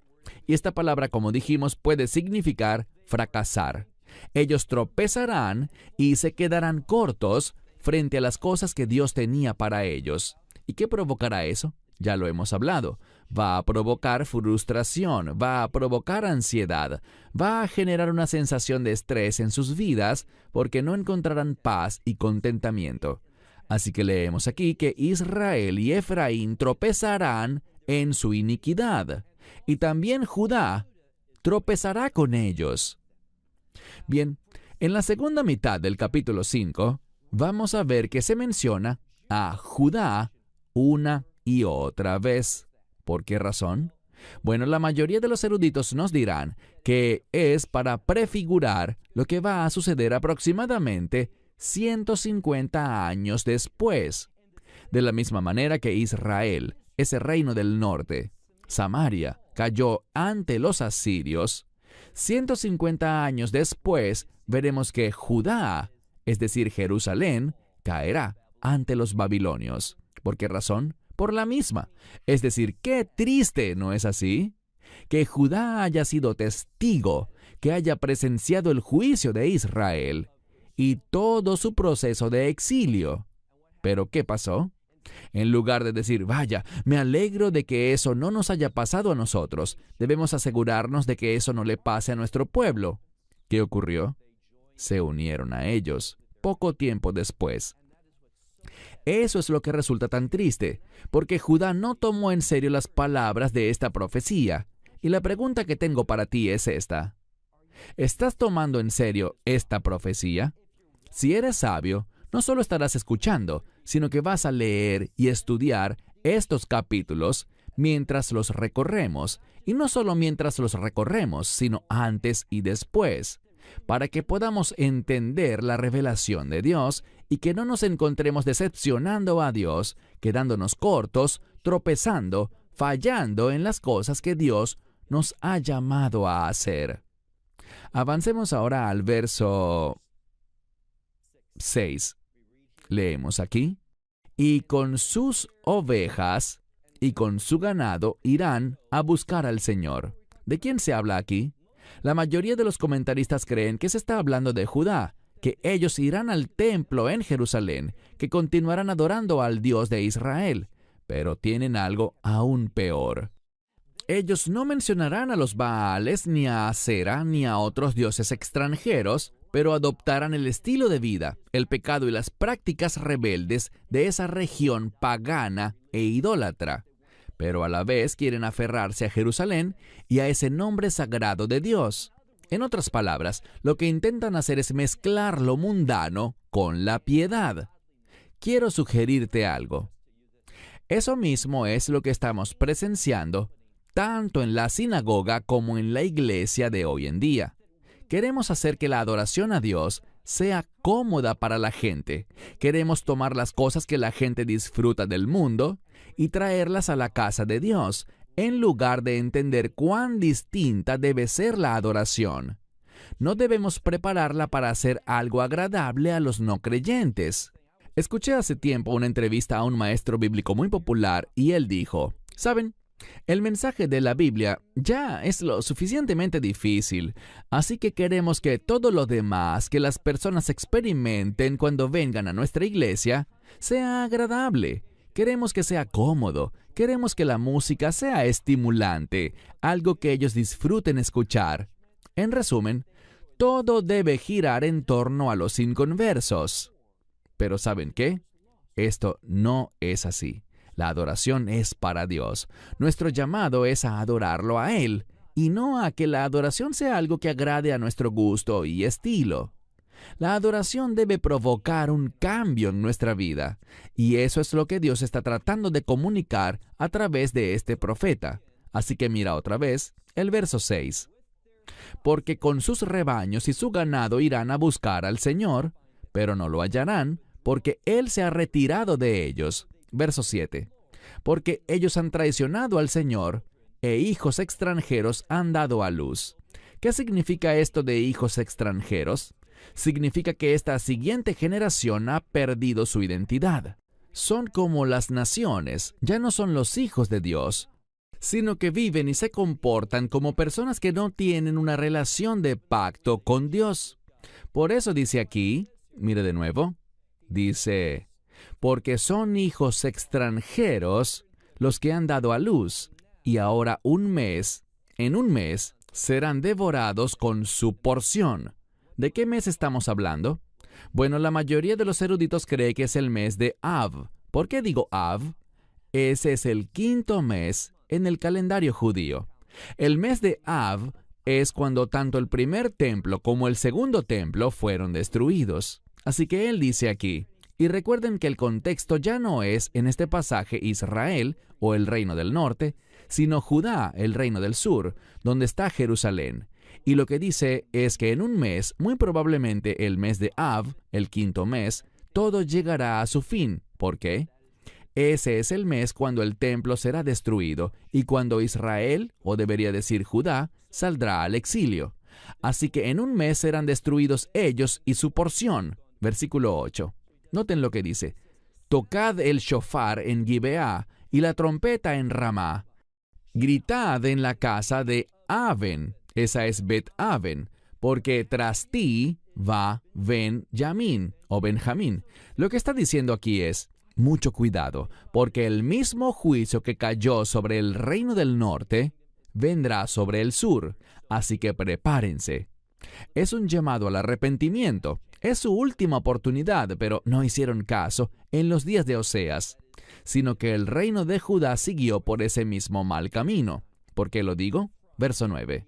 y esta palabra, como dijimos, puede significar fracasar. Ellos tropezarán y se quedarán cortos frente a las cosas que Dios tenía para ellos. ¿Y qué provocará eso? Ya lo hemos hablado. Va a provocar frustración, va a provocar ansiedad, va a generar una sensación de estrés en sus vidas porque no encontrarán paz y contentamiento. Así que leemos aquí que Israel y Efraín tropezarán en su iniquidad, y también Judá tropezará con ellos. Bien, en la segunda mitad del capítulo 5, vamos a ver que se menciona a Judá una y otra vez. ¿Por qué razón? Bueno, la mayoría de los eruditos nos dirán que es para prefigurar lo que va a suceder aproximadamente 150 años después. De la misma manera que Israel, ese reino del norte, Samaria, cayó ante los asirios, 150 años después veremos que Judá, es decir, Jerusalén, caerá ante los babilonios. ¿Por qué razón? Por la misma. Es decir, qué triste, ¿no es así? Que Judá haya sido testigo, que haya presenciado el juicio de Israel y todo su proceso de exilio. ¿Pero qué pasó? En lugar de decir, vaya, me alegro de que eso no nos haya pasado a nosotros, debemos asegurarnos de que eso no le pase a nuestro pueblo. ¿Qué ocurrió? Se unieron a ellos, poco tiempo después. Eso es lo que resulta tan triste, porque Judá no tomó en serio las palabras de esta profecía. Y la pregunta que tengo para ti es esta. ¿Estás tomando en serio esta profecía? Si eres sabio, no solo estarás escuchando, sino que vas a leer y estudiar estos capítulos mientras los recorremos, y no solo mientras los recorremos, sino antes y después, para que podamos entender la revelación de Dios y que no nos encontremos decepcionando a Dios, quedándonos cortos, tropezando, fallando en las cosas que Dios nos ha llamado a hacer. Avancemos ahora al verso 6. Leemos aquí, y con sus ovejas y con su ganado irán a buscar al Señor. ¿De quién se habla aquí? La mayoría de los comentaristas creen que se está hablando de Judá, que ellos irán al templo en Jerusalén, que continuarán adorando al Dios de Israel, pero tienen algo aún peor. Ellos no mencionarán a los Baales, ni a Asera, ni a otros dioses extranjeros, pero adoptarán el estilo de vida, el pecado y las prácticas rebeldes de esa región pagana e idólatra. Pero a la vez quieren aferrarse a Jerusalén y a ese nombre sagrado de Dios. En otras palabras, lo que intentan hacer es mezclar lo mundano con la piedad. Quiero sugerirte algo. Eso mismo es lo que estamos presenciando tanto en la sinagoga como en la iglesia de hoy en día. Queremos hacer que la adoración a Dios sea cómoda para la gente. Queremos tomar las cosas que la gente disfruta del mundo y traerlas a la casa de Dios, en lugar de entender cuán distinta debe ser la adoración. No debemos prepararla para hacer algo agradable a los no creyentes. Escuché hace tiempo una entrevista a un maestro bíblico muy popular y él dijo, ¿saben? El mensaje de la Biblia ya es lo suficientemente difícil, así que queremos que todo lo demás que las personas experimenten cuando vengan a nuestra iglesia sea agradable. Queremos que sea cómodo, queremos que la música sea estimulante, algo que ellos disfruten escuchar. En resumen, todo debe girar en torno a los inconversos. Pero ¿saben qué? Esto no es así. La adoración es para Dios. Nuestro llamado es a adorarlo a Él, y no a que la adoración sea algo que agrade a nuestro gusto y estilo. La adoración debe provocar un cambio en nuestra vida, y eso es lo que Dios está tratando de comunicar a través de este profeta. Así que mira otra vez el verso 6. Porque con sus rebaños y su ganado irán a buscar al Señor, pero no lo hallarán, porque Él se ha retirado de ellos. Verso 7. Porque ellos han traicionado al Señor, e hijos extranjeros han dado a luz. ¿Qué significa esto de hijos extranjeros? Significa que esta siguiente generación ha perdido su identidad. Son como las naciones, ya no son los hijos de Dios, sino que viven y se comportan como personas que no tienen una relación de pacto con Dios. Por eso dice aquí, mire de nuevo, dice, porque son hijos extranjeros los que han dado a luz, y ahora en un mes, serán devorados con su porción. ¿De qué mes estamos hablando? Bueno, la mayoría de los eruditos cree que es el mes de Av. ¿Por qué digo Av? Ese es el quinto mes en el calendario judío. El mes de Av es cuando tanto el primer templo como el segundo templo fueron destruidos. Así que él dice aquí, y recuerden que el contexto ya no es en este pasaje Israel o el reino del norte, sino Judá, el reino del sur, donde está Jerusalén. Y lo que dice es que en un mes, muy probablemente el mes de Av, el quinto mes, todo llegará a su fin. ¿Por qué? Ese es el mes cuando el templo será destruido y cuando Israel, o debería decir Judá, saldrá al exilio. Así que en un mes serán destruidos ellos y su porción. Versículo 8. Noten lo que dice. Tocad el shofar en Gibeá y la trompeta en Ramá. Gritad en la casa de Aven. Esa es Bet-Aven, porque tras ti va Ben-Yamín o Benjamín. Lo que está diciendo aquí es, mucho cuidado, porque el mismo juicio que cayó sobre el reino del norte vendrá sobre el sur, así que prepárense. Es un llamado al arrepentimiento. Es su última oportunidad, pero no hicieron caso en los días de Oseas, sino que el reino de Judá siguió por ese mismo mal camino. ¿Por qué lo digo? Verso 9.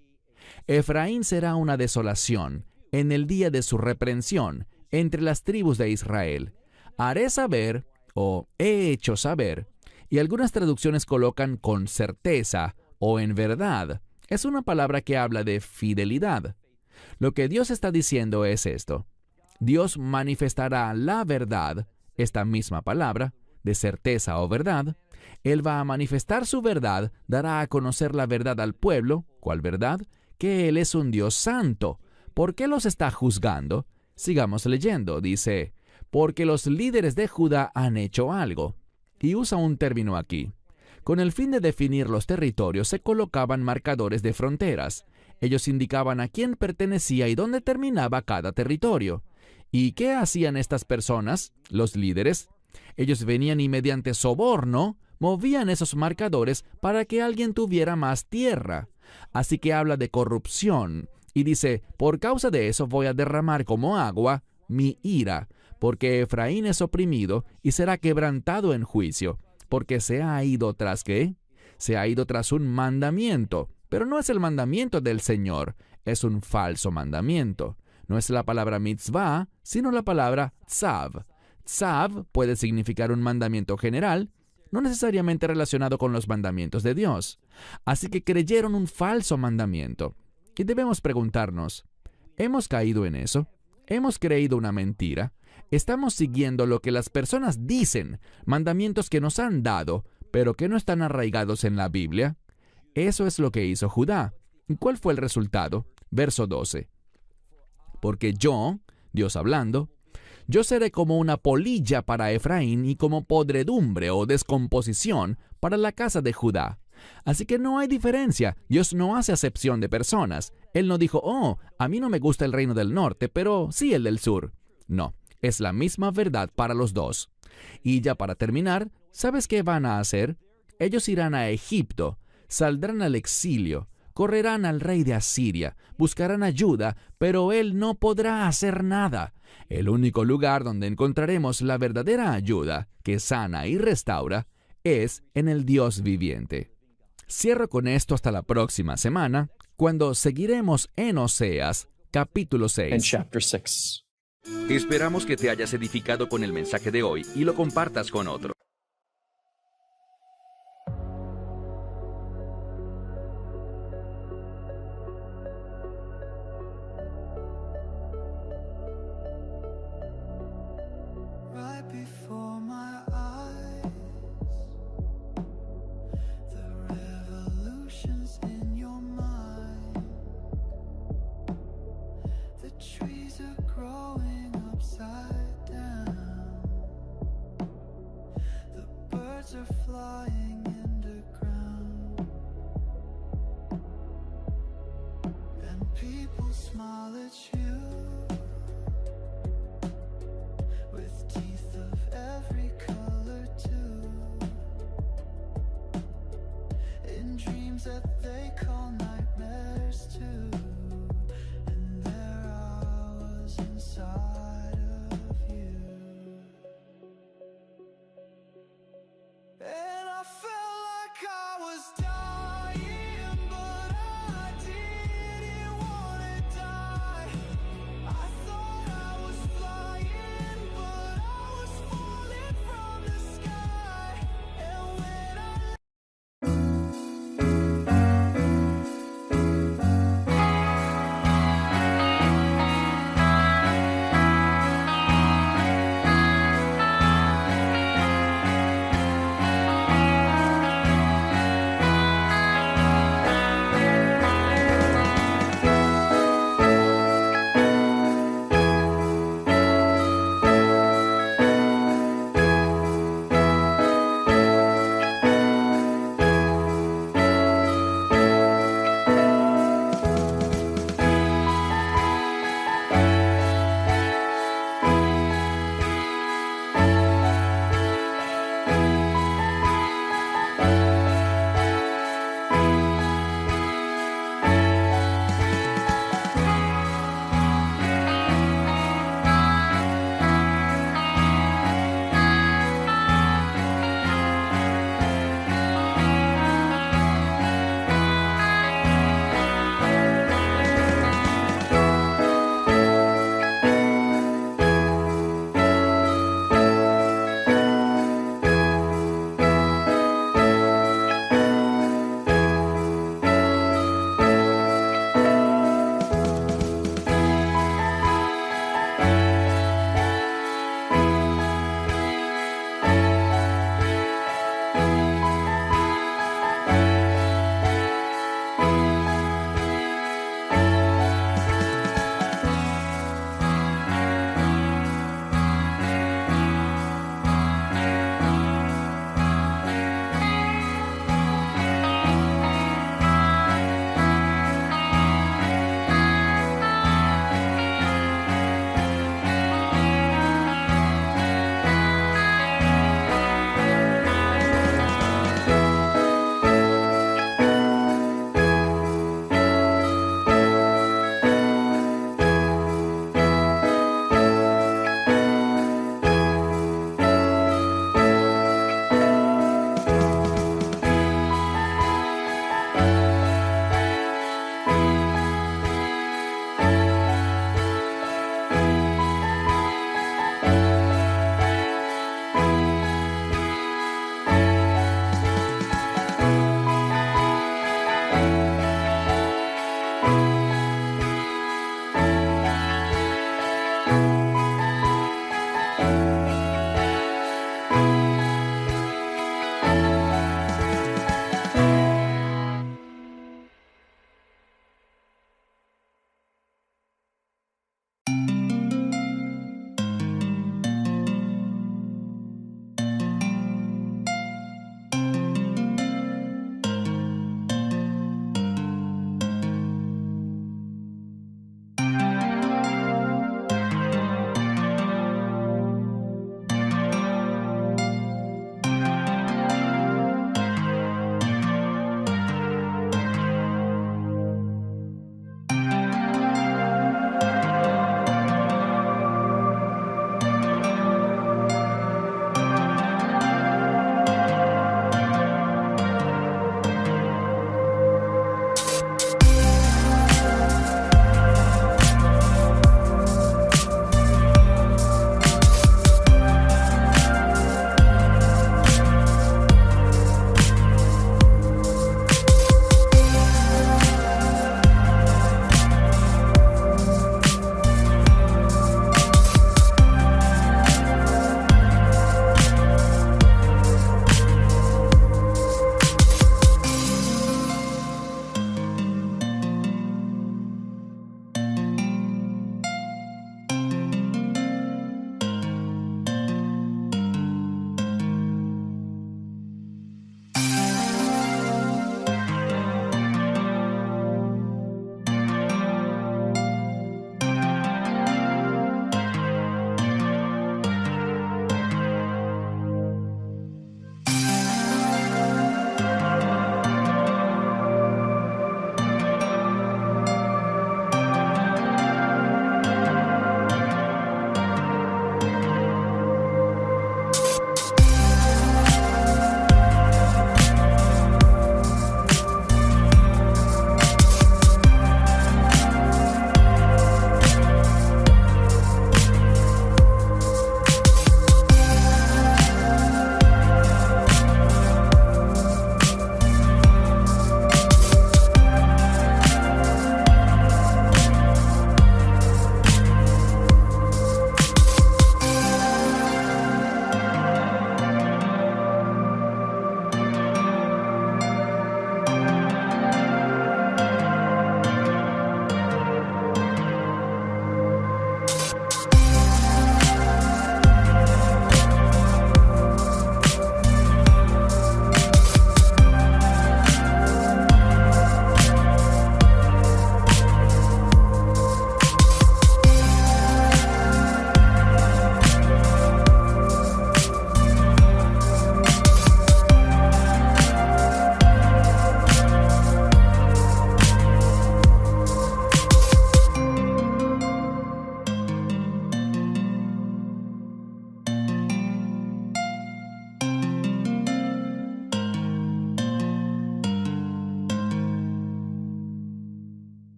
Efraín será una desolación en el día de su reprensión entre las tribus de Israel. Haré saber, o he hecho saber, y algunas traducciones colocan con certeza o en verdad. Es una palabra que habla de fidelidad. Lo que Dios está diciendo es esto. Dios manifestará la verdad, esta misma palabra, de certeza o verdad. Él va a manifestar su verdad, dará a conocer la verdad al pueblo. ¿Cuál verdad? Que Él es un Dios santo. ¿Por qué los está juzgando? Sigamos leyendo. Dice, porque los líderes de Judá han hecho algo. Y usa un término aquí. Con el fin de definir los territorios se colocaban marcadores de fronteras. Ellos indicaban a quién pertenecía y dónde terminaba cada territorio. ¿Y qué hacían estas personas, los líderes? Ellos venían y mediante soborno movían esos marcadores para que alguien tuviera más tierra. Así que habla de corrupción y dice, por causa de eso voy a derramar como agua mi ira, porque Efraín es oprimido y será quebrantado en juicio, porque se ha ido tras ¿qué? Se ha ido tras un mandamiento, pero no es el mandamiento del Señor, es un falso mandamiento. No es la palabra mitzvah, sino la palabra tzav. Tzav puede significar un mandamiento general, no necesariamente relacionado con los mandamientos de Dios. Así que creyeron un falso mandamiento. Y debemos preguntarnos, ¿hemos caído en eso? ¿Hemos creído una mentira? ¿Estamos siguiendo lo que las personas dicen, mandamientos que nos han dado, pero que no están arraigados en la Biblia? Eso es lo que hizo Judá. ¿Y cuál fue el resultado? Verso 12. Porque yo, Dios hablando, yo seré como una polilla para Efraín y como podredumbre o descomposición para la casa de Judá. Así que no hay diferencia. Dios no hace acepción de personas. Él no dijo, oh, a mí no me gusta el reino del norte, pero sí el del sur. No, es la misma verdad para los dos. Y ya para terminar, ¿sabes qué van a hacer? Ellos irán a Egipto, saldrán al exilio, correrán al rey de Asiria, buscarán ayuda, pero él no podrá hacer nada. El único lugar donde encontraremos la verdadera ayuda, que sana y restaura, es en el Dios viviente. Cierro con esto hasta la próxima semana, cuando seguiremos en Oseas, capítulo 6. Esperamos que te hayas edificado con el mensaje de hoy y lo compartas con otros. smile at you.